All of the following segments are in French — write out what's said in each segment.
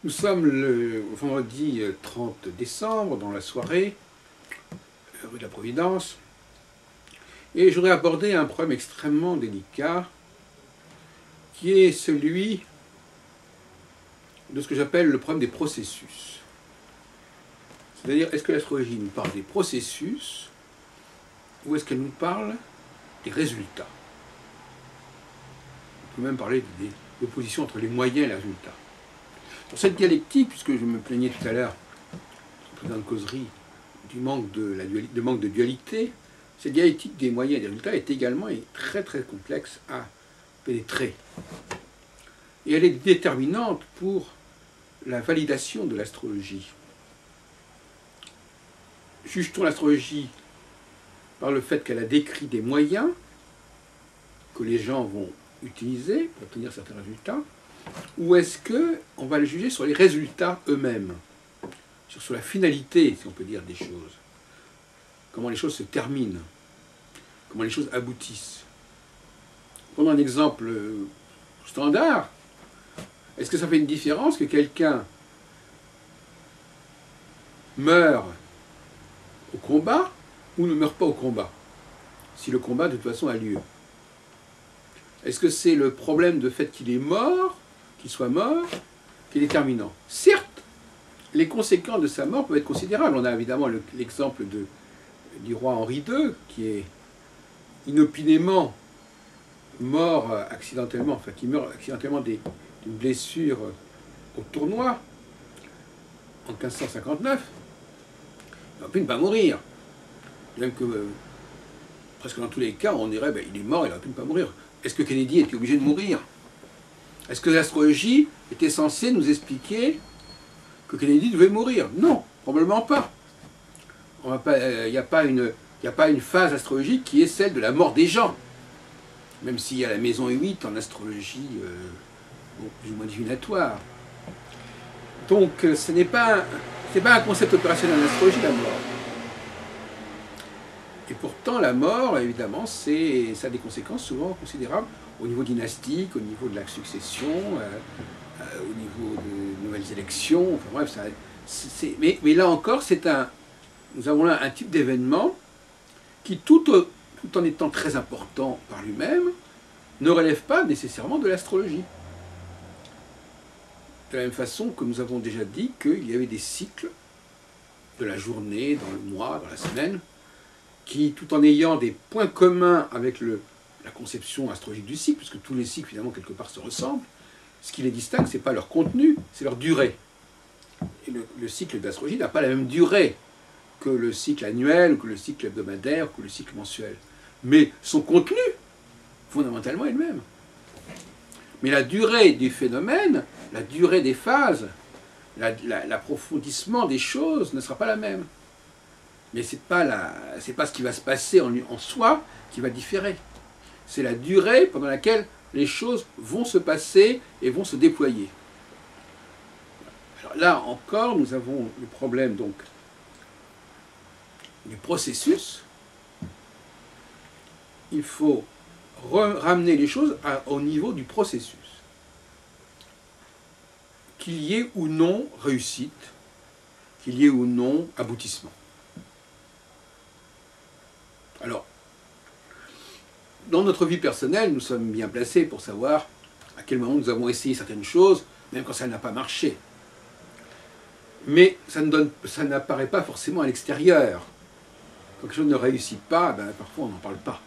Nous sommes le vendredi 30 décembre, dans la soirée, rue de la Providence, et je voudrais aborder un problème extrêmement délicat, qui est celui de ce que j'appelle le problème des processus. C'est-à-dire, est-ce que l'astrologie nous parle des processus, ou est-ce qu'elle nous parle des résultats? On peut même parler de l'opposition entre les moyens et les résultats. Sur cette dialectique, puisque je me plaignais tout à l'heure, dans la causerie, du manque de dualité, cette dialectique des moyens et des résultats est également très très complexe à pénétrer. Et elle est déterminante pour la validation de l'astrologie. Juge-t-on l'astrologie par le fait qu'elle a décrit des moyens que les gens vont utiliser pour obtenir certains résultats, ou est-ce qu'on va le juger sur les résultats eux-mêmes, sur la finalité, si on peut dire, des choses, comment les choses se terminent, comment les choses aboutissent. Prenons un exemple standard. Est-ce que ça fait une différence que quelqu'un meure au combat ou ne meurt pas au combat, si le combat de toute façon a lieu? Est-ce que c'est le problème de fait qu'il est mort, qu'il soit mort, qui est déterminant? Certes, les conséquences de sa mort peuvent être considérables. On a évidemment l'exemple du roi Henri II, qui est inopinément mort accidentellement, enfin qui meurt accidentellement d'une blessure au tournoi en 1559. Il aurait pu ne pas mourir. Même que presque dans tous les cas, on dirait il est mort, il aurait pu ne pas mourir. Est-ce que Kennedy était obligé de mourir? Est-ce que l'astrologie était censée nous expliquer que Kennedy devait mourir? Non, probablement pas. Il n'y a pas une phase astrologique qui est celle de la mort des gens. Même s'il y a la maison 8 en astrologie plus ou moins divinatoire. Donc ce n'est pas un concept opérationnel en astrologie, la mort. Et pourtant, la mort, évidemment, ça a des conséquences souvent considérables au niveau dynastique, au niveau de la succession, au niveau de nouvelles élections. Enfin bref, mais là encore, nous avons là un type d'événement qui, tout en étant très important par lui-même, ne relève pas nécessairement de l'astrologie. De la même façon que nous avons déjà dit qu'il y avait des cycles de la journée, dans le mois, dans la semaine, qui, tout en ayant des points communs avec la conception astrologique du cycle, puisque tous les cycles, finalement, quelque part, se ressemblent, ce qui les distingue, ce n'est pas leur contenu, c'est leur durée. Et le cycle d'astrologie n'a pas la même durée que le cycle annuel, ou que le cycle hebdomadaire, ou que le cycle mensuel. Mais son contenu, fondamentalement, est le même. Mais la durée du phénomène, la durée des phases, l'approfondissement des choses ne sera pas la même. Mais ce n'est pas ce qui va se passer en soi qui va différer. C'est la durée pendant laquelle les choses vont se passer et vont se déployer. Alors là encore, nous avons le problème donc du processus. Il faut ramener les choses au niveau du processus. Qu'il y ait ou non réussite, qu'il y ait ou non aboutissement. Alors, dans notre vie personnelle, nous sommes bien placés pour savoir à quel moment nous avons essayé certaines choses, même quand ça n'a pas marché. Mais ça n'apparaît pas forcément à l'extérieur. Quand quelque chose ne réussit pas, parfois on n'en parle pas.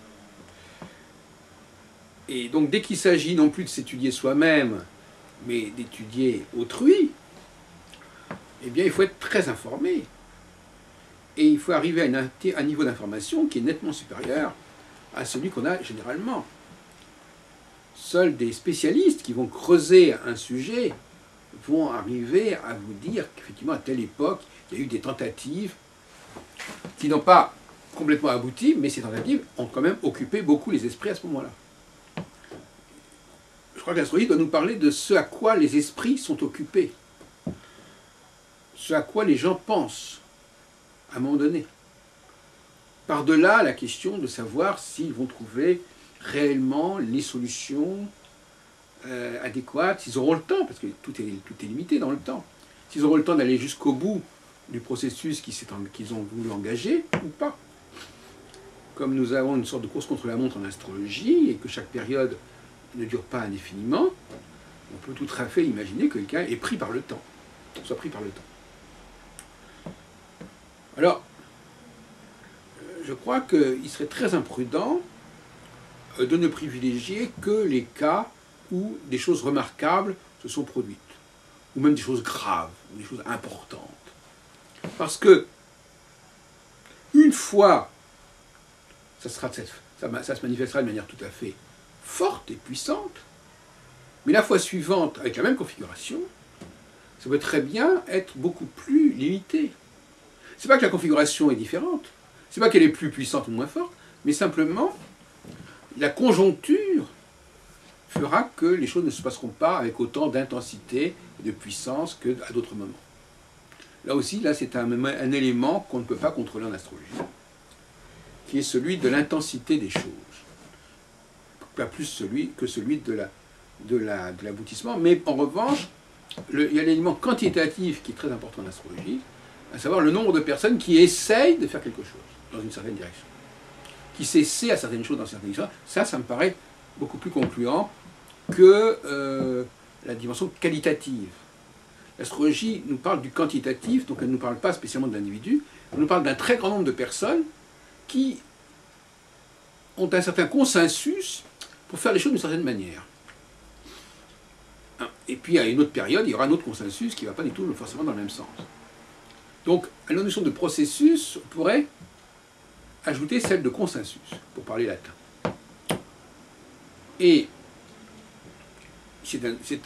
Et donc dès qu'il s'agit non plus de s'étudier soi-même, mais d'étudier autrui, eh bien il faut être très informé. Et il faut arriver à un niveau d'information qui est nettement supérieur à celui qu'on a généralement. Seuls des spécialistes qui vont creuser un sujet vont arriver à vous dire qu'effectivement, à telle époque, il y a eu des tentatives qui n'ont pas complètement abouti, mais ces tentatives ont quand même occupé beaucoup les esprits à ce moment-là. Je crois que l'astrologie doit nous parler de ce à quoi les esprits sont occupés, ce à quoi les gens pensent à un moment donné. Par-delà la question de savoir s'ils vont trouver réellement les solutions adéquate, s'ils auront le temps, parce que tout est limité dans le temps, s'ils auront le temps d'aller jusqu'au bout du processus qu'ils ont voulu engager ou pas. Comme nous avons une sorte de course contre la montre en astrologie et que chaque période ne dure pas indéfiniment, on peut tout à fait imaginer que quelqu'un est pris par le temps, soit pris par le temps. Alors, je crois qu'il serait très imprudent de ne privilégier que les cas où des choses remarquables se sont produites, ou même des choses graves, ou des choses importantes. Parce que, une fois, ça se manifestera de manière tout à fait forte et puissante, mais la fois suivante, avec la même configuration, ça peut très bien être beaucoup plus limité. C'est pas que la configuration est différente, c'est pas qu'elle est plus puissante ou moins forte, mais simplement, la conjoncture fera que les choses ne se passeront pas avec autant d'intensité et de puissance qu'à d'autres moments. Là aussi, c'est un élément qu'on ne peut pas contrôler en astrologie, qui est celui de l'intensité des choses. Pas plus celui de l'aboutissement, mais en revanche, il y a l'élément quantitatif qui est très important en astrologie, à savoir le nombre de personnes qui essayent de faire quelque chose dans une certaine direction, qui s'essaient à certaines choses dans certaines directions. Ça me paraît beaucoup plus concluant que la dimension qualitative. L'astrologie nous parle du quantitatif, donc elle ne nous parle pas spécialement de l'individu, elle nous parle d'un très grand nombre de personnes qui ont un certain consensus pour faire les choses d'une certaine manière. Et puis à une autre période, il y aura un autre consensus qui ne va pas du tout forcément dans le même sens. Donc à la notion de processus, on pourrait ajouter celle de consensus, pour parler latin. Et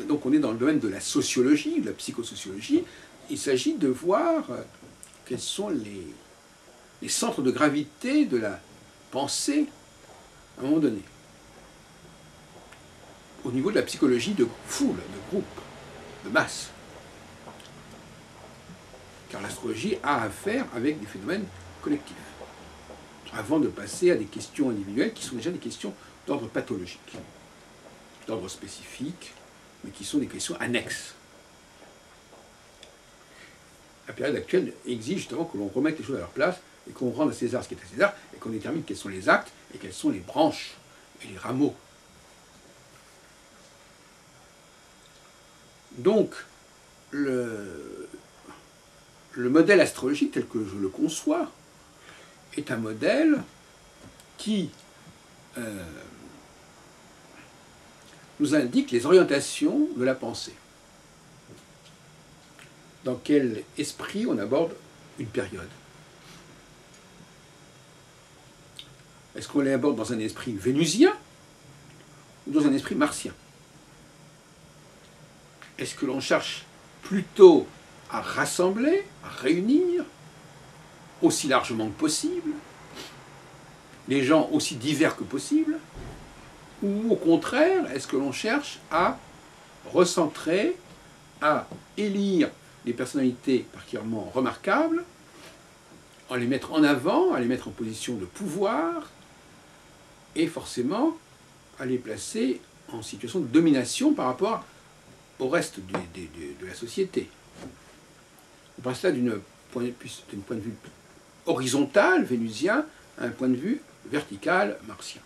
donc on est dans le domaine de la sociologie, de la psychosociologie. Il s'agit de voir quels sont les centres de gravité de la pensée à un moment donné. Au niveau de la psychologie de foule, de groupe, de masse. Car l'astrologie a affaire avec des phénomènes collectifs. Avant de passer à des questions individuelles qui sont déjà des questions d'ordre pathologique, d'ordre spécifique, mais qui sont des questions annexes. La période actuelle exige justement que l'on remette les choses à leur place et qu'on rende à César ce qui est à César et qu'on détermine quels sont les actes et quelles sont les branches et les rameaux. Donc, le modèle astrologique tel que je le conçois est un modèle qui nous indique les orientations de la pensée. Dans quel esprit on aborde une période. Est-ce qu'on l'aborde dans un esprit vénusien ou dans un esprit martien? Est-ce que l'on cherche plutôt à rassembler, à réunir, aussi largement que possible, les gens aussi divers que possible, ou au contraire, est-ce que l'on cherche à recentrer, à élire des personnalités particulièrement remarquables, à les mettre en avant, à les mettre en position de pouvoir, et forcément à les placer en situation de domination par rapport au reste de la société. On passe là d'un point de vue horizontal, vénusien, à un point de vue vertical, martien.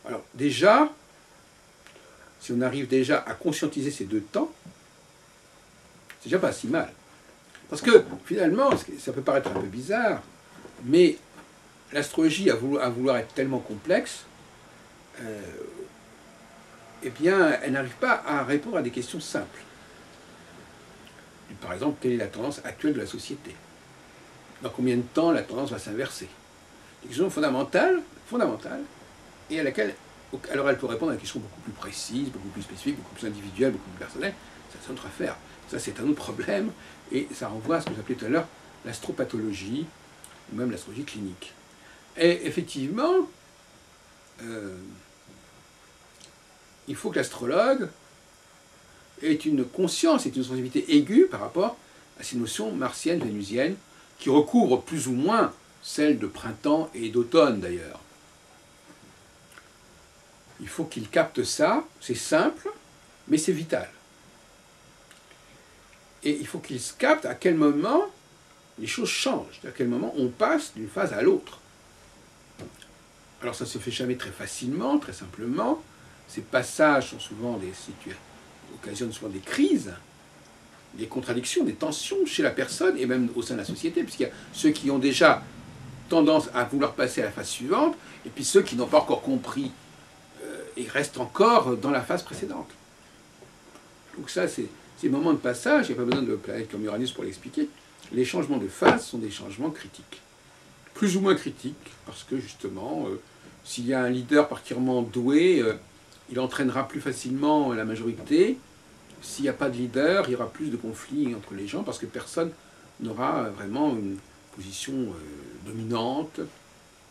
Alors déjà, si on arrive déjà à conscientiser ces deux temps, c'est déjà pas si mal. Parce que finalement, ça peut paraître un peu bizarre, mais l'astrologie, à vouloir être tellement complexe, eh bien, elle n'arrive pas à répondre à des questions simples. Par exemple, quelle est la tendance actuelle de la société? Dans combien de temps la tendance va s'inverser? Des questions fondamentales, et à laquelle, alors elle peut répondre à des questions beaucoup plus précises, beaucoup plus spécifiques, beaucoup plus individuelles, beaucoup plus personnelles. Ça, c'est une autre affaire. Ça, c'est un autre problème, et ça renvoie à ce que j'appelais tout à l'heure l'astropathologie, ou même l'astrologie clinique. Et effectivement, il faut que l'astrologue ait une conscience et une sensibilité aiguë par rapport à ces notions martiennes, vénusiennes, qui recouvrent plus ou moins celles de printemps et d'automne d'ailleurs. Il faut qu'il capte ça, c'est simple, mais c'est vital. Et il faut qu'il se capte à quel moment les choses changent, à quel moment on passe d'une phase à l'autre. Alors ça ne se fait jamais très facilement, très simplement. Ces passages sont souvent occasionnent souvent des crises, des contradictions, des tensions chez la personne et même au sein de la société, puisqu'il y a ceux qui ont déjà tendance à vouloir passer à la phase suivante, et puis ceux qui n'ont pas encore compris et restent encore dans la phase précédente. Donc ça, c'est ces moments de passage, il n'y a pas besoin de planète comme Uranus pour l'expliquer. Les changements de phase sont des changements critiques. Plus ou moins critiques, parce que justement, s'il y a un leader particulièrement doué, il entraînera plus facilement la majorité. S'il n'y a pas de leader, il y aura plus de conflits entre les gens, parce que personne n'aura vraiment une position dominante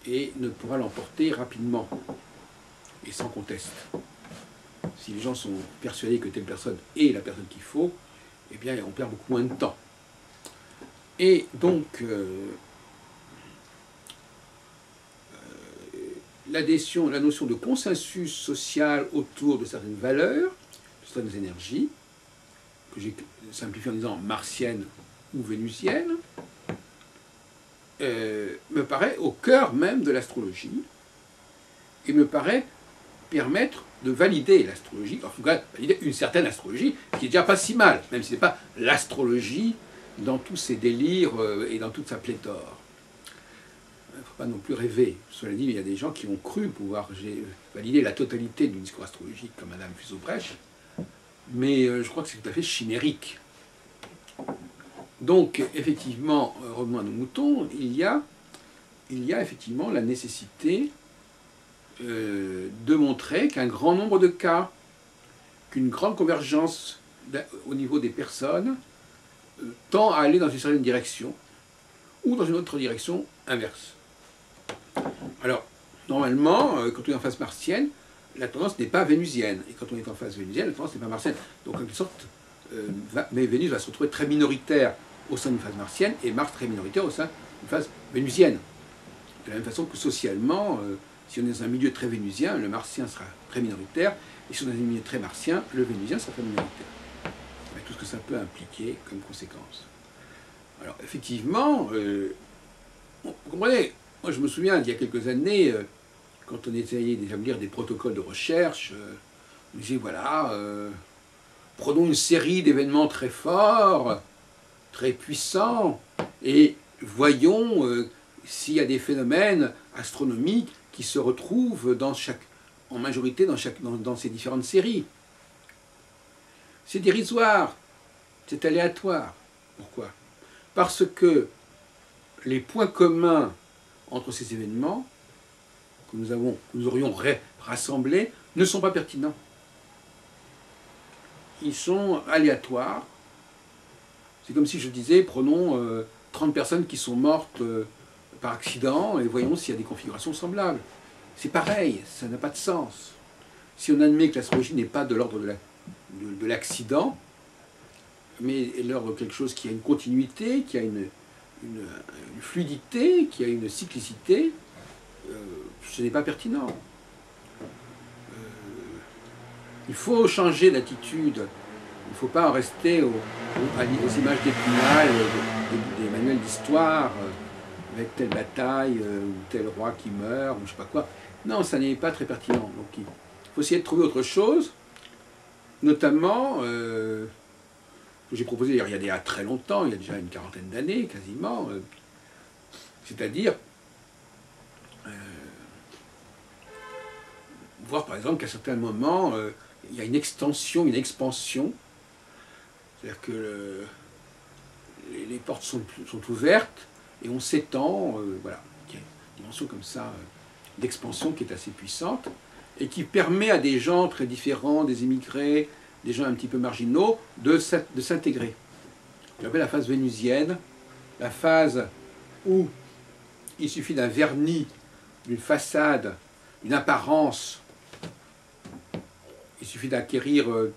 et ne pourra l'emporter rapidement et sans conteste. Si les gens sont persuadés que telle personne est la personne qu'il faut, eh bien on perd beaucoup moins de temps. Et donc, la notion de consensus social autour de certaines valeurs, de certaines énergies, que j'ai simplifié en disant martienne ou vénusienne, me paraît au cœur même de l'astrologie et me paraît permettre de valider l'astrologie, en tout cas valider une certaine astrologie, ce qui n'est déjà pas si mal, même si ce n'est pas l'astrologie dans tous ses délires et dans toute sa pléthore. Il ne faut pas non plus rêver. Cela dit, il y a des gens qui ont cru pouvoir valider la totalité du discours astrologique, comme Madame Fuseau-Brèche, mais je crois que c'est tout à fait chimérique. Donc, effectivement, revenons à nos moutons, il y a effectivement la nécessité de montrer qu'un grand nombre de cas, qu'une grande convergence au niveau des personnes tend à aller dans une certaine direction ou dans une autre direction inverse. Alors, normalement, quand on est en phase martienne, la tendance n'est pas vénusienne. Et quand on est en phase vénusienne, la tendance n'est pas martienne. Donc, en quelque sorte, mais Vénus va se retrouver très minoritaire au sein d'une phase martienne et Mars très minoritaire au sein d'une phase vénusienne. De la même façon que socialement, si on est dans un milieu très vénusien, le martien sera très minoritaire, et si on est dans un milieu très martien, le vénusien sera très minoritaire. Avec tout ce que ça peut impliquer comme conséquence. Alors, effectivement, vous comprenez, moi je me souviens d'il y a quelques années, quand on essayait d'établir des protocoles de recherche, on disait voilà, prenons une série d'événements très forts, très puissants, et voyons s'il y a des phénomènes astronomiques qui se retrouvent en majorité dans ces différentes séries. C'est dérisoire, c'est aléatoire. Pourquoi? Parce que les points communs entre ces événements que nous aurions rassemblés ne sont pas pertinents. Ils sont aléatoires. C'est comme si je disais, prenons 30 personnes qui sont mortes par accident et voyons s'il y a des configurations semblables. C'est pareil, ça n'a pas de sens. Si on admet que l'astrologie n'est pas de l'ordre de l'accident, mais l'ordre de quelque chose qui a une continuité, qui a une fluidité, qui a une cyclicité, ce n'est pas pertinent. Il faut changer d'attitude. Il ne faut pas en rester aux images d'Épinal, des manuels d'histoire, avec telle bataille, ou tel roi qui meurt, ou je ne sais pas quoi. Non, ça n'est pas très pertinent. Donc il faut essayer de trouver autre chose, notamment, que j'ai proposé il y a très longtemps, il y a déjà une quarantaine d'années quasiment, c'est-à-dire voir par exemple qu'à certains moments, il y a une extension, une expansion, c'est-à-dire que les portes sont ouvertes et on s'étend, voilà, il y a une dimension comme ça d'expansion qui est assez puissante et qui permet à des gens très différents, des immigrés, des gens un petit peu marginaux, de s'intégrer. J'appelle la phase vénusienne, la phase où il suffit d'un vernis, d'une façade, d'une apparence. Il suffit d'acquérir, je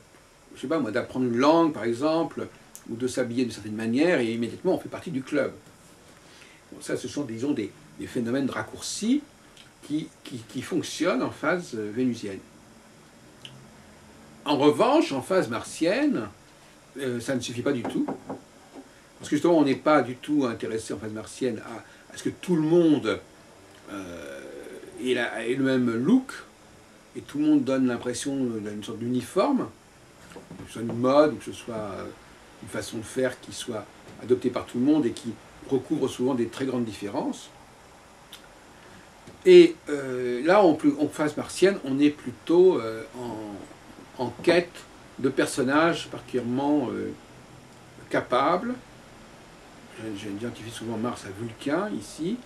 ne sais pas moi, d'apprendre une langue par exemple, ou de s'habiller d'une certaine manière, et immédiatement on fait partie du club. Bon, ça, ce sont, disons, des phénomènes de raccourcis qui fonctionnent en phase vénusienne. En revanche, en phase martienne, ça ne suffit pas du tout. Parce que justement, on n'est pas du tout intéressé en phase martienne à ce que tout le monde ait le même look, et tout le monde donne l'impression d'une sorte d'uniforme, que ce soit une mode, ou que ce soit une façon de faire qui soit adoptée par tout le monde et qui recouvre souvent des très grandes différences. Et là, en phase martienne, on est plutôt en quête de personnages particulièrement capables. J'identifie souvent Mars à Vulcain, ici,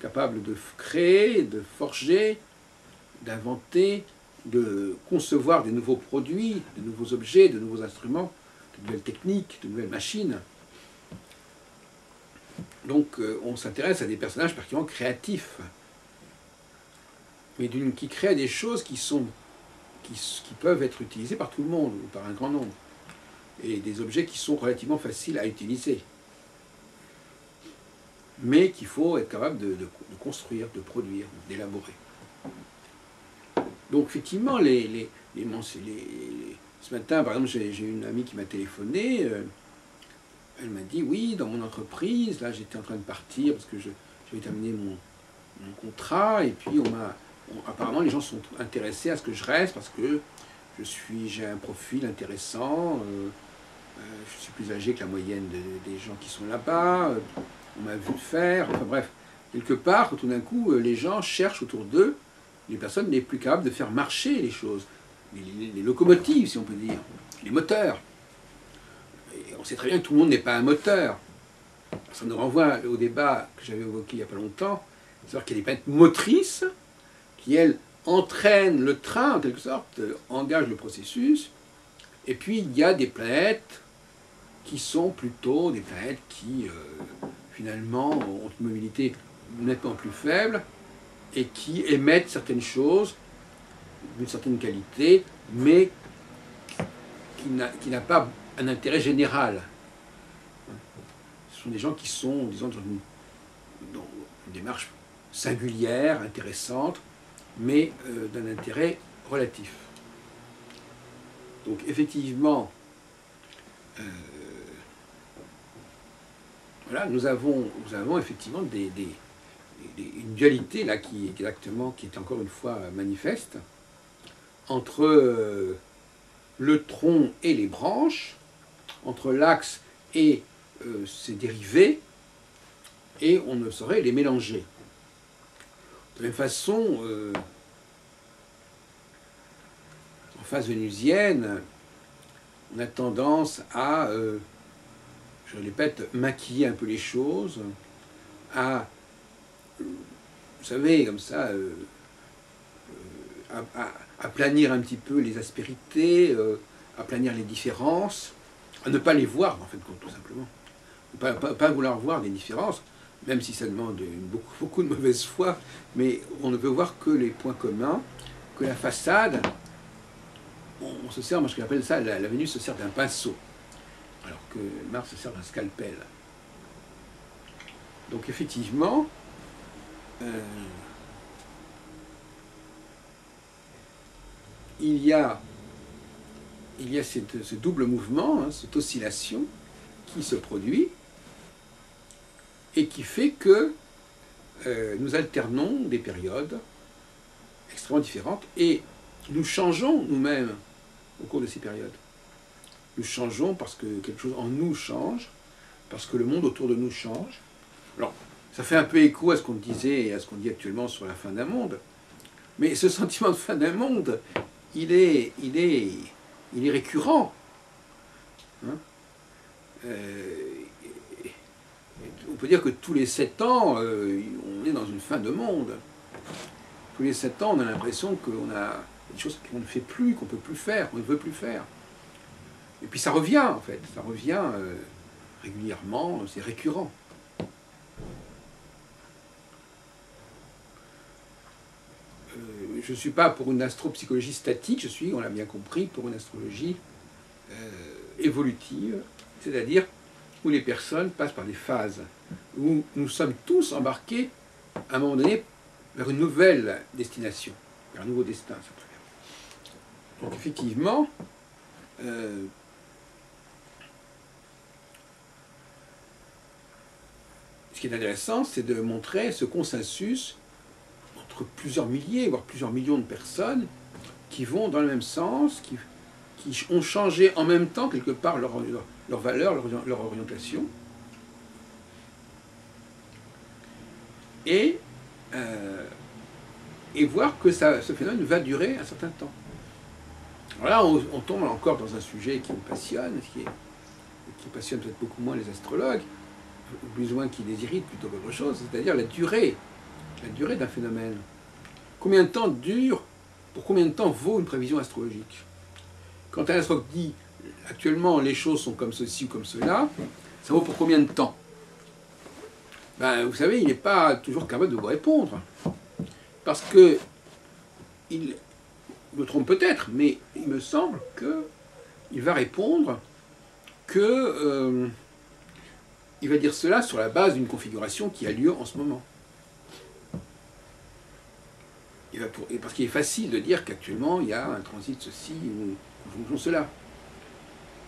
capable de créer, de forger, d'inventer, de concevoir des nouveaux produits, de nouveaux objets, de nouveaux instruments, de nouvelles techniques, de nouvelles machines. Donc on s'intéresse à des personnages particulièrement créatifs, mais qui créent des choses qui peuvent être utilisées par tout le monde, ou par un grand nombre, et des objets qui sont relativement faciles à utiliser, mais qu'il faut être capable de construire, de produire, d'élaborer. Donc effectivement, ce matin, par exemple, j'ai une amie qui m'a téléphoné, elle m'a dit, oui, dans mon entreprise, là j'étais en train de partir parce que j'avais terminé mon contrat, et puis apparemment les gens sont intéressés à ce que je reste parce que j'ai un profil intéressant, je suis plus âgé que la moyenne des gens qui sont là-bas, on m'a vu faire, enfin bref, quelque part, tout d'un coup, les gens cherchent autour d'eux les personnes les plus capables de faire marcher les choses, les locomotives, si on peut dire, les moteurs. Et on sait très bien que tout le monde n'est pas un moteur. Ça nous renvoie au débat que j'avais évoqué il n'y a pas longtemps, c'est-à-dire qu'il y a des planètes motrices qui, elles, entraînent le train, en quelque sorte, engagent le processus, et puis il y a des planètes qui sont plutôt des planètes qui, finalement, ont une mobilité nettement plus faible, et qui émettent certaines choses d'une certaine qualité, mais qui n'a pas un intérêt général. Ce sont des gens qui sont, disons, dans une démarche singulière, intéressante, mais d'un intérêt relatif. Donc effectivement, voilà, nous avons effectivement une dualité là qui est encore une fois manifeste entre le tronc et les branches, entre l'axe et ses dérivés, et on ne saurait les mélanger. De la même façon, en phase vénusienne, on a tendance à, je répète, maquiller un peu les choses, à, vous savez, comme ça, aplanir un petit peu les aspérités, aplanir les différences, à ne pas les voir, en fait, tout simplement. Pas vouloir voir des différences, même si ça demande beaucoup de mauvaise foi, mais on ne veut voir que les points communs, que la façade, on se sert, moi je appelle ça, la Vénus se sert d'un pinceau, alors que Mars se sert d'un scalpel. Donc effectivement, il y a ce double mouvement, hein, cette oscillation qui se produit et qui fait que nous alternons des périodes extrêmement différentes et nous changeons nous-mêmes au cours de ces périodes. Nous changeons parce que quelque chose en nous change, parce que le monde autour de nous change. Alors, ça fait un peu écho à ce qu'on disait et à ce qu'on dit actuellement sur la fin d'un monde, mais ce sentiment de fin d'un monde, il est récurrent. Hein, on peut dire que tous les 7 ans, on est dans une fin de monde. Tous les 7 ans, on a l'impression qu'on a des choses qu'on ne fait plus, qu'on ne peut plus faire, qu'on ne veut plus faire. Et puis ça revient, en fait. Ça revient régulièrement, c'est récurrent. Je ne suis pas pour une astropsychologie statique, je suis, on l'a bien compris, pour une astrologie évolutive, c'est-à-dire où les personnes passent par des phases, où nous sommes tous embarqués, à un moment donné, vers une nouvelle destination, vers un nouveau destin. Donc effectivement, Ce qui est intéressant, c'est de montrer ce consensus entre plusieurs milliers, voire plusieurs millions de personnes qui vont dans le même sens, qui ont changé en même temps, quelque part, leur valeur, leur orientation. Et voir que ce phénomène va durer un certain temps. Alors là, on tombe encore dans un sujet qui me passionne, qui passionne peut-être beaucoup moins les astrologues, plus ou moins qui les irrite plutôt qu'autre chose, c'est-à-dire la durée d'un phénomène. Combien de temps dure, pour combien de temps vaut une prévision astrologique? Quand un astrologue dit actuellement les choses sont comme ceci ou comme cela, ça vaut pour combien de temps? Ben, vous savez, il n'est pas toujours capable de vous répondre. Parce que, il me trompe peut-être, mais il me semble qu'il va répondre que il va dire cela sur la base d'une configuration qui a lieu en ce moment. Parce qu'il est facile de dire qu'actuellement, il y a un transit ceci ou cela.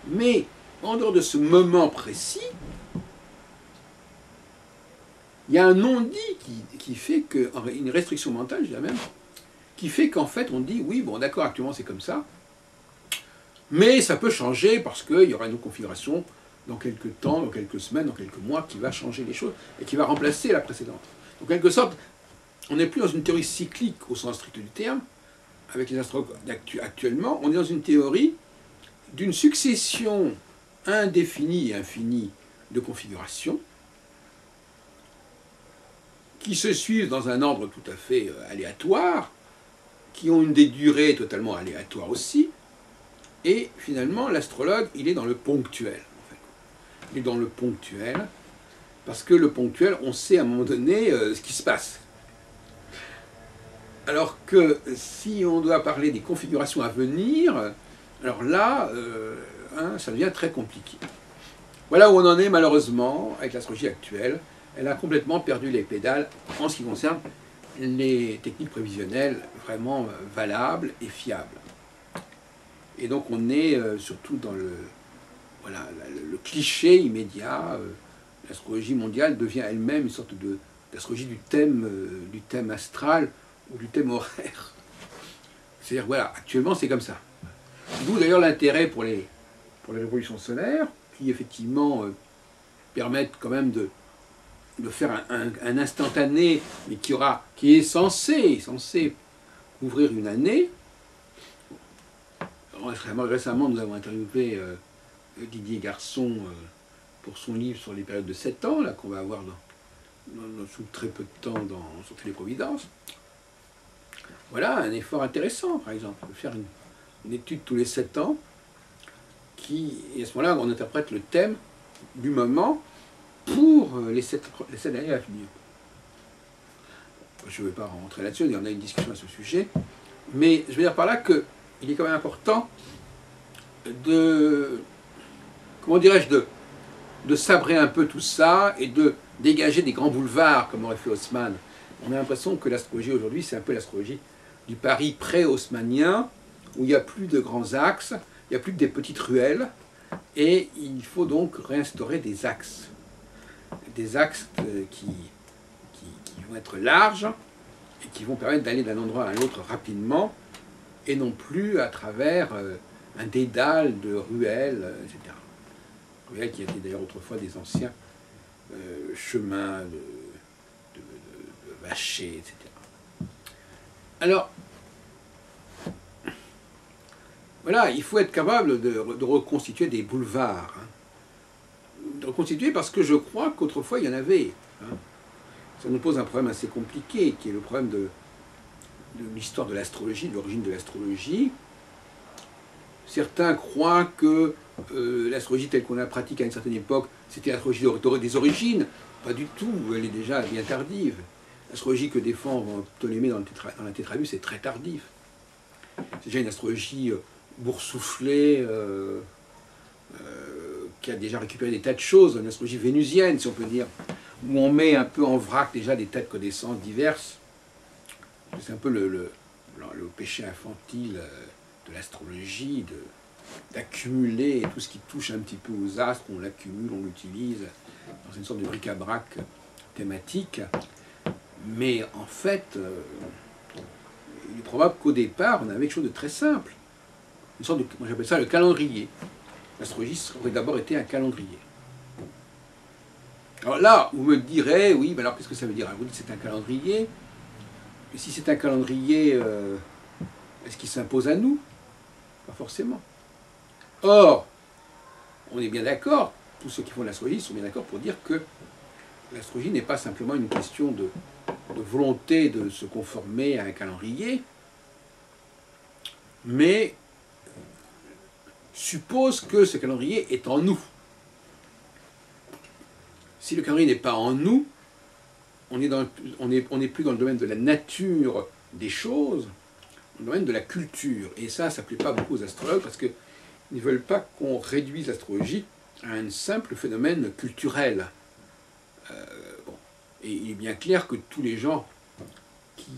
Mais, en dehors de ce moment précis, il y a un non-dit qui fait que, une restriction mentale, je dirais même, qui fait qu'en fait on dit, oui, bon d'accord, actuellement c'est comme ça, mais ça peut changer parce qu'il y aura une autre configuration dans quelques temps, dans quelques semaines, dans quelques mois, qui va changer les choses et qui va remplacer la précédente. Donc en quelque sorte, on n'est plus dans une théorie cyclique au sens strict du terme, avec les astrologues actuellement, on est dans une théorie d'une succession indéfinie et infinie de configurations, qui se suivent dans un ordre tout à fait aléatoire, qui ont des durées totalement aléatoires aussi, et finalement l'astrologue, il est dans le ponctuel. En fait. Il est dans le ponctuel, parce que le ponctuel, on sait à un moment donné ce qui se passe. Alors que si on doit parler des configurations à venir, alors là, ça devient très compliqué. Voilà où on en est malheureusement avec l'astrologie actuelle. Elle a complètement perdu les pédales en ce qui concerne les techniques prévisionnelles vraiment valables et fiables. Et donc on est surtout dans le le cliché immédiat. L'astrologie mondiale devient elle-même une sorte d'astrologie du thème astral ou du thème horaire. C'est-à-dire, voilà, actuellement c'est comme ça. D'où d'ailleurs l'intérêt pour les révolutions solaires, qui effectivement permettent quand même de faire un instantané, mais qui est censé couvrir une année. Récemment, nous avons interviewé Didier Garçon pour son livre sur les périodes de 7 ans, là, qu'on va avoir sous très peu de temps sur Téléprovidence. Voilà un effort intéressant, par exemple, de faire une étude tous les 7 ans, et à ce moment-là, on interprète le thème du moment pour les 7 années à venir. Je ne vais pas rentrer là-dessus, il y en a une discussion à ce sujet, mais je veux dire par là qu'il est quand même important de, comment dirais-je, de sabrer un peu tout ça et de dégager des grands boulevards, comme aurait fait Haussmann. On a l'impression que l'astrologie aujourd'hui, c'est un peu l'astrologie du Paris pré-haussmannien, où il n'y a plus de grands axes, il n'y a plus que des petites ruelles, et il faut donc réinstaurer des axes qui vont être larges et qui vont permettre d'aller d'un endroit à un autre rapidement, et non plus à travers un dédale de ruelles, etc. Ruelles qui étaient d'ailleurs autrefois des anciens chemins de vachers, etc. Alors, voilà, il faut être capable de reconstituer des boulevards. De reconstituer parce que je crois qu'autrefois il y en avait. Ça nous pose un problème assez compliqué, qui est le problème de l'histoire de l'astrologie, de l'origine de l'astrologie. Certains croient que l'astrologie telle qu'on la pratique à une certaine époque, c'était l'astrologie des origines. Pas du tout, elle est déjà bien tardive. L'astrologie que défend Ptolémée dans la Tétrabue, c'est très tardif. C'est déjà une astrologie boursouflée, qui a déjà récupéré des tas de choses, une astrologie vénusienne, si on peut dire, où on met un peu en vrac déjà des tas de connaissances diverses. C'est un peu le péché infantile de l'astrologie, d'accumuler tout ce qui touche un petit peu aux astres, on l'accumule, on l'utilise dans une sorte de bric-à-brac thématique. Mais en fait, il est probable qu'au départ, on avait quelque chose de très simple. Une sorte de, moi j'appelle ça le calendrier. L'astrologie aurait d'abord été un calendrier. Alors là, vous me direz, oui, mais alors qu'est-ce que ça veut dire? Vous dites que c'est un calendrier. Mais si c'est un calendrier, est-ce qu'il s'impose à nous? Pas forcément. Or, on est bien d'accord, tous ceux qui font de l'astrologie sont bien d'accord pour dire que l'astrologie n'est pas simplement une question de volonté de se conformer à un calendrier, mais suppose que ce calendrier est en nous. Si le calendrier n'est pas en nous, on n'est plus dans le domaine de la nature des choses, dans le domaine de la culture. Et ça ne plaît pas beaucoup aux astrologues parce qu'ils ne veulent pas qu'on réduise l'astrologie à un simple phénomène culturel. Bon. Et il est bien clair que tous les gens qui,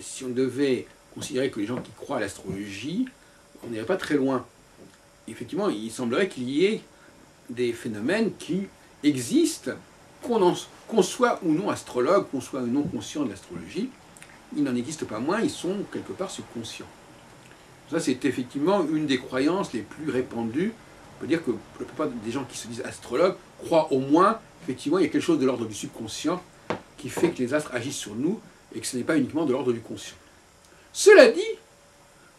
si on devait considérer que les gens qui croient à l'astrologie, on n'irait pas très loin. Effectivement, il semblerait qu'il y ait des phénomènes qui existent, qu'on soit ou non astrologue, qu'on soit ou non conscient de l'astrologie, il n'en existe pas moins, ils sont quelque part subconscients. Ça, c'est effectivement une des croyances les plus répandues. On peut dire que la plupart des gens qui se disent astrologues croient au moins, effectivement, il y a quelque chose de l'ordre du subconscient qui fait que les astres agissent sur nous et que ce n'est pas uniquement de l'ordre du conscient. Cela dit,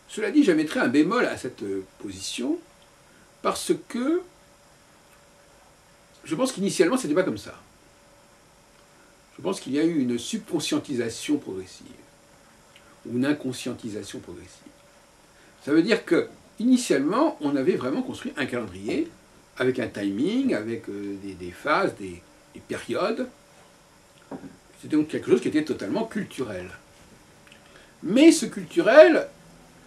je mettrai un bémol à cette position parce que je pense qu'initialement, ce n'était pas comme ça. Je pense qu'il y a eu une subconscientisation progressive, ou une inconscientisation progressive. Ça veut dire que, initialement, on avait vraiment construit un calendrier, avec un timing, avec des phases, des périodes. C'était donc quelque chose qui était totalement culturel. Mais ce culturel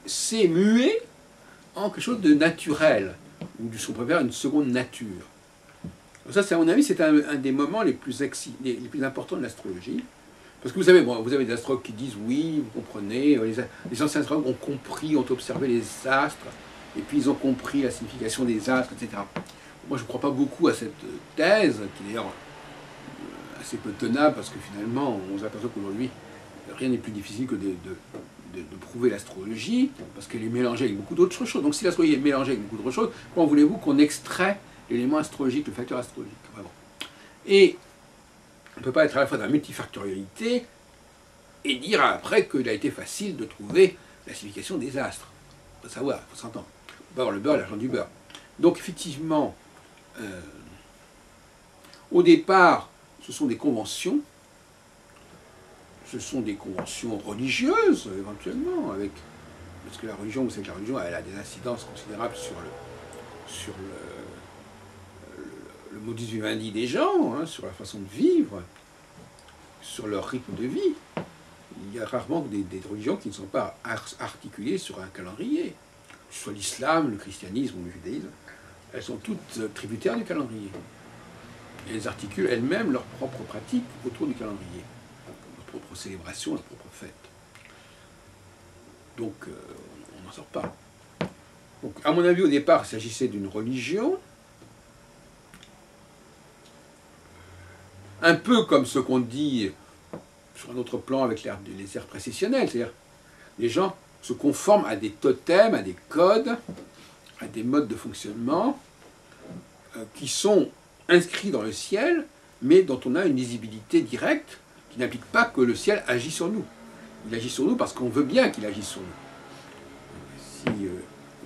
s'est mué en quelque chose de naturel, ou si on préfère une seconde nature. Ça, à mon avis, c'est un des moments les plus importants de l'astrologie. Parce que vous savez, bon, vous avez des astrologues qui disent oui, vous comprenez, les anciens astrologues ont compris, ont observé les astres, et puis ils ont compris la signification des astres, etc. Moi, je ne crois pas beaucoup à cette thèse, qui est d'ailleurs assez peu tenable, parce que finalement, on s'aperçoit qu'aujourd'hui, rien n'est plus difficile que de prouver l'astrologie, parce qu'elle est mélangée avec beaucoup d'autres choses. Donc si l'astrologie est mélangée avec beaucoup d'autres choses, comment voulez-vous qu'on extrait l'élément astrologique, le facteur astrologique, vraiment. Et on ne peut pas être à la fois dans la multifactorialité et dire après qu'il a été facile de trouver la signification des astres. Il faut savoir, il faut s'entendre. Il faut pas avoir le beurre et l'argent du beurre. Donc effectivement, au départ, ce sont des conventions religieuses, éventuellement, parce que la religion, vous savez que la religion, elle a des incidences considérables sur le modus vivendi des gens, hein, sur la façon de vivre, sur leur rythme de vie. Il y a rarement des religions qui ne sont pas articulées sur un calendrier. Que ce soit l'islam, le christianisme ou le judaïsme, elles sont toutes tributaires du calendrier. Et elles articulent elles-mêmes leurs propres pratiques autour du calendrier, leurs propres célébrations, leurs propres fêtes. Donc, on n'en sort pas. Donc, à mon avis, au départ, il s'agissait d'une religion, un peu comme ce qu'on dit sur un autre plan avec les ères précessionnelles, c'est-à-dire les gens se conforment à des totems, à des codes, à des modes de fonctionnement qui sont inscrits dans le ciel, mais dont on a une lisibilité directe qui n'implique pas que le ciel agit sur nous. Il agit sur nous parce qu'on veut bien qu'il agisse sur nous. Si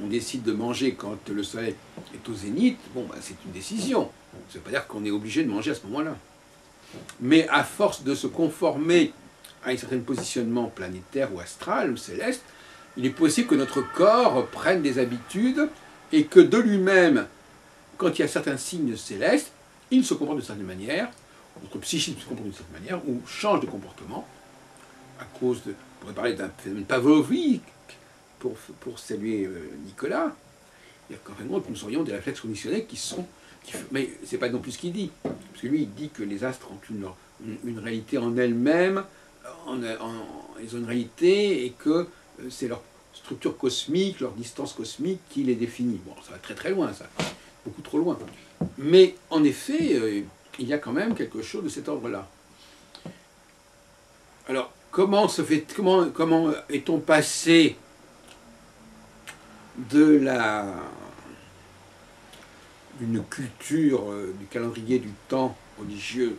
on décide de manger quand le soleil est au zénith, bon, bah, c'est une décision. Ça ne veut pas dire qu'on est obligé de manger à ce moment-là. Mais à force de se conformer à un certain positionnement planétaire ou astral ou céleste, il est possible que notre corps prenne des habitudes et que de lui-même, quand il y a certains signes célestes, il se comporte de certaine manière, notre psychisme se comporte de certaine manière, ou change de comportement, à cause de, on pourrait parler d'un phénomène pavlovique, pour saluer Nicolas, c'est-à-dire qu'en fin de compte, nous aurions des réflexes conditionnés mais ce n'est pas non plus ce qu'il dit. Parce que lui, il dit que les astres ont une réalité en elles-mêmes, ils ont une réalité et que c'est leur structure cosmique, leur distance cosmique qui les définit. Bon, ça va très très loin, ça, beaucoup trop loin. Mais en effet, il y a quand même quelque chose de cet ordre-là. Alors, comment est-on passé d'une culture du calendrier du temps religieux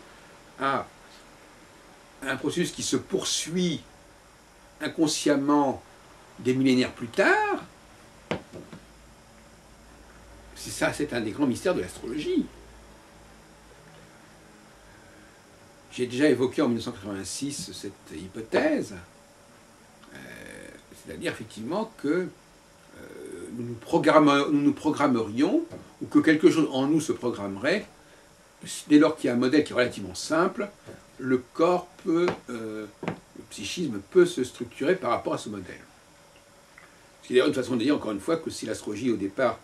à un processus qui se poursuit inconsciemment des millénaires plus tard? C'est un des grands mystères de l'astrologie. J'ai déjà évoqué en 1986 cette hypothèse, c'est-à-dire effectivement que nous nous programmerions, ou que quelque chose en nous se programmerait, dès lors qu'il y a un modèle qui est relativement simple, le corps peut, le psychisme peut se structurer par rapport à ce modèle. C'est d'ailleurs une façon de dire, encore une fois, que si l'astrologie au départ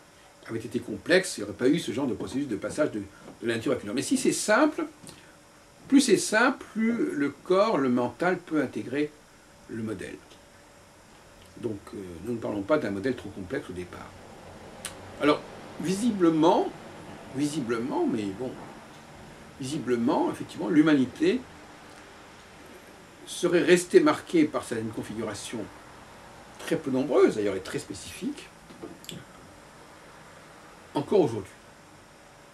avait été complexe, il n'y aurait pas eu ce genre de processus de passage de la nature à la culture. Mais si c'est simple, plus c'est simple, plus le corps, le mental peut intégrer le modèle. Donc nous ne parlons pas d'un modèle trop complexe au départ. Alors, visiblement, mais bon, visiblement, effectivement, l'humanité serait restée marquée par une configuration très peu nombreuse, d'ailleurs, et très spécifique, encore aujourd'hui.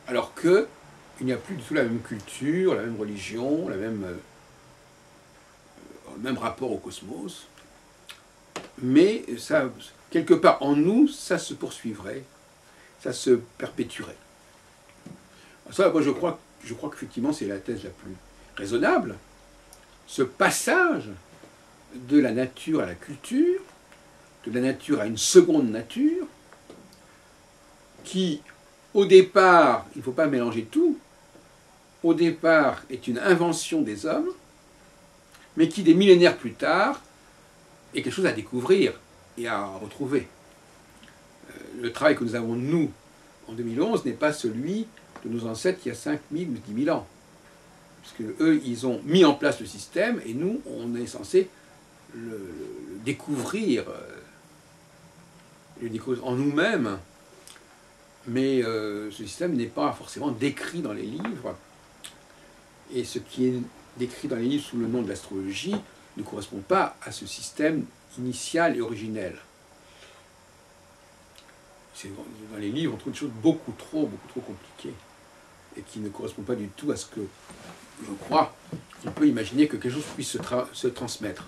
Alors qu'il n'y a plus du tout la même culture, la même religion, le même rapport au cosmos. Mais ça, quelque part en nous, ça se poursuivrait, ça se perpétuerait. Ça, moi, je crois qu'effectivement, c'est la thèse la plus raisonnable. Ce passage de la nature à la culture, de la nature à une seconde nature, qui, au départ, il ne faut pas mélanger tout, au départ est une invention des hommes, mais qui, des millénaires plus tard, est quelque chose à découvrir et à retrouver. Le travail que nous avons, nous, en 2011, n'est pas celui de nos ancêtres il y a 5000 ou 10 000 ans. Puisque eux, ils ont mis en place le système, et nous, on est censé le découvrir en nous-mêmes. Mais ce système n'est pas forcément décrit dans les livres. Et ce qui est décrit dans les livres sous le nom de l'astrologie ne correspond pas à ce système initial et originel. Dans les livres, on trouve des choses beaucoup trop compliquées et qui ne correspondent pas du tout à ce que je crois qu'on peut imaginer que quelque chose puisse se transmettre.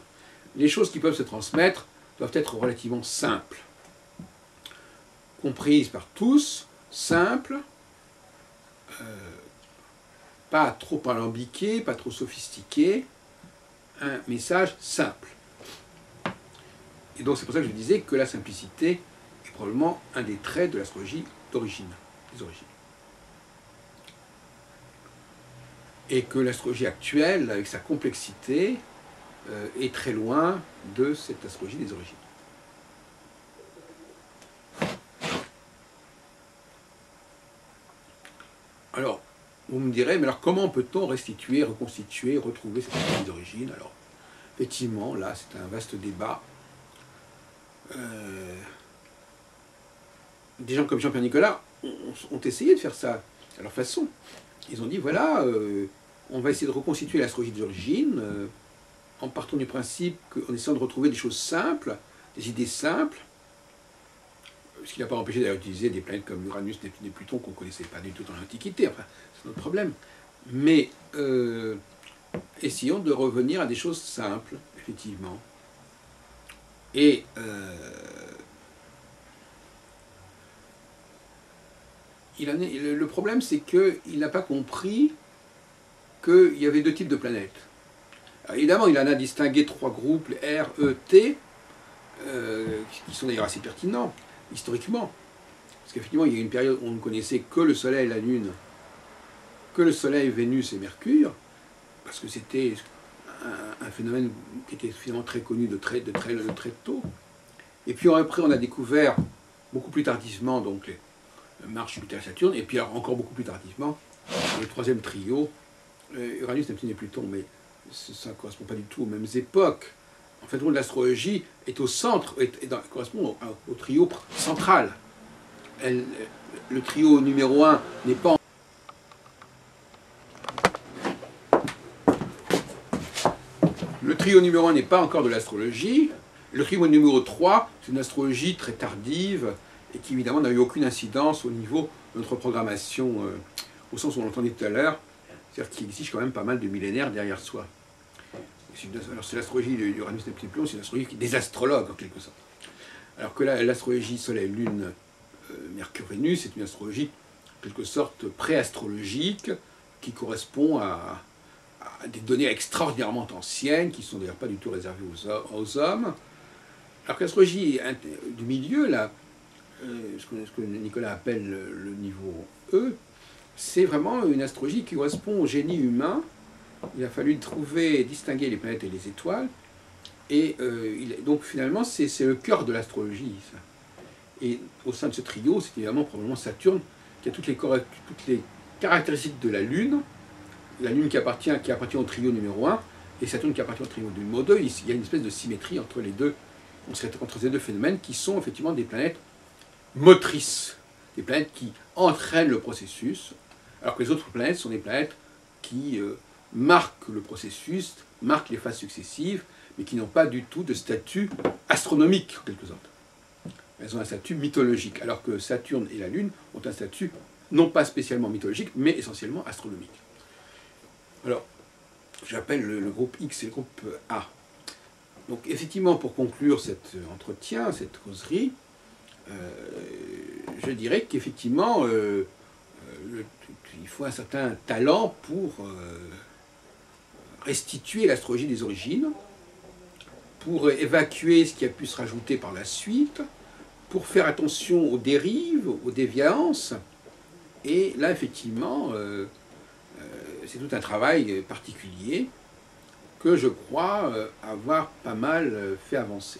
Les choses qui peuvent se transmettre doivent être relativement simples, comprises par tous, simples, pas trop alambiquées, pas trop sophistiquées, un message simple. Et donc c'est pour ça que je disais que la simplicité est probablement un des traits de l'astrologie d'origine, des origines. Et que l'astrologie actuelle, avec sa complexité, est très loin de cette astrologie des origines. Alors, vous me direz, mais alors comment peut-on restituer, reconstituer, retrouver cette astrologie d'origine? Alors, effectivement, là, c'est un vaste débat. Des gens comme Jean-Pierre Nicolas ont essayé de faire ça à leur façon. Ils ont dit, voilà, on va essayer de reconstituer l'astrologie d'origine en partant du principe qu'en essayant de retrouver des choses simples, des idées simples, ce qui n'a pas empêché d'ailleurs d'utiliser des planètes comme Uranus, Neptune et Pluton qu'on ne connaissait pas du tout dans l'Antiquité, enfin, c'est notre problème. Mais essayons de revenir à des choses simples, effectivement. Et le problème, c'est qu'il n'a pas compris qu'il y avait deux types de planètes. Alors, évidemment, il en a distingué trois groupes, les R, E, T, qui sont d'ailleurs assez pertinents, historiquement. Parce qu'effectivement, il y a une période où on ne connaissait que le Soleil et la Lune, que le Soleil, Vénus et Mercure, parce que c'était un phénomène qui était finalement très connu de très tôt. Et puis après, on a découvert, beaucoup plus tardivement, donc Mars, Jupiter, Saturne, et puis alors, encore beaucoup plus tardivement, le troisième trio, Uranus, Neptune et Pluton, mais ça ne correspond pas du tout aux mêmes époques En fait, l'astrologie est au centre, correspond au trio central. Le trio numéro 1 n'est pas... Le trio numéro 1 n'est pas encore de l'astrologie. Le trio numéro 3, c'est une astrologie très tardive et qui évidemment n'a eu aucune incidence au niveau de notre programmation, au sens où on l'entendait tout à l'heure, c'est-à-dire qu'il existe quand même pas mal de millénaires derrière soi. Alors c'est l'astrologie d'Uranus, Neptune, Pluton, c'est une astrologie des astrologues en quelque sorte. Alors que l'astrologie Soleil, Lune, Mercure, Vénus, c'est une astrologie en quelque sorte pré-astrologique qui correspond à des données extraordinairement anciennes, qui ne sont d'ailleurs pas du tout réservées aux hommes. Alors que l'astrologie du milieu, là, ce que Nicolas appelle le niveau E, c'est vraiment une astrologie qui correspond au génie humain. Il a fallu trouver et distinguer les planètes et les étoiles. Et donc finalement, c'est le cœur de l'astrologie. Et au sein de ce trio, c'est évidemment probablement Saturne qui a toutes les caractéristiques de la Lune qui appartient au trio numéro 1, et Saturne qui appartient au trio numéro 2. Il y a une espèce de symétrie entre ces deux phénomènes qui sont effectivement des planètes motrices, des planètes qui entraînent le processus, alors que les autres planètes sont des planètes qui marquent le processus, marquent les phases successives, mais qui n'ont pas du tout de statut astronomique, en quelque sorte. Elles ont un statut mythologique, alors que Saturne et la Lune ont un statut non pas spécialement mythologique, mais essentiellement astronomique. Alors, j'appelle le groupe X et le groupe A. Donc, effectivement, pour conclure cet entretien, cette causerie, je dirais qu'effectivement, il faut un certain talent pour restituer l'astrologie des origines, pour évacuer ce qui a pu se rajouter par la suite, pour faire attention aux dérives, aux déviances. Et là, effectivement, c'est tout un travail particulier que je crois avoir pas mal fait avancer.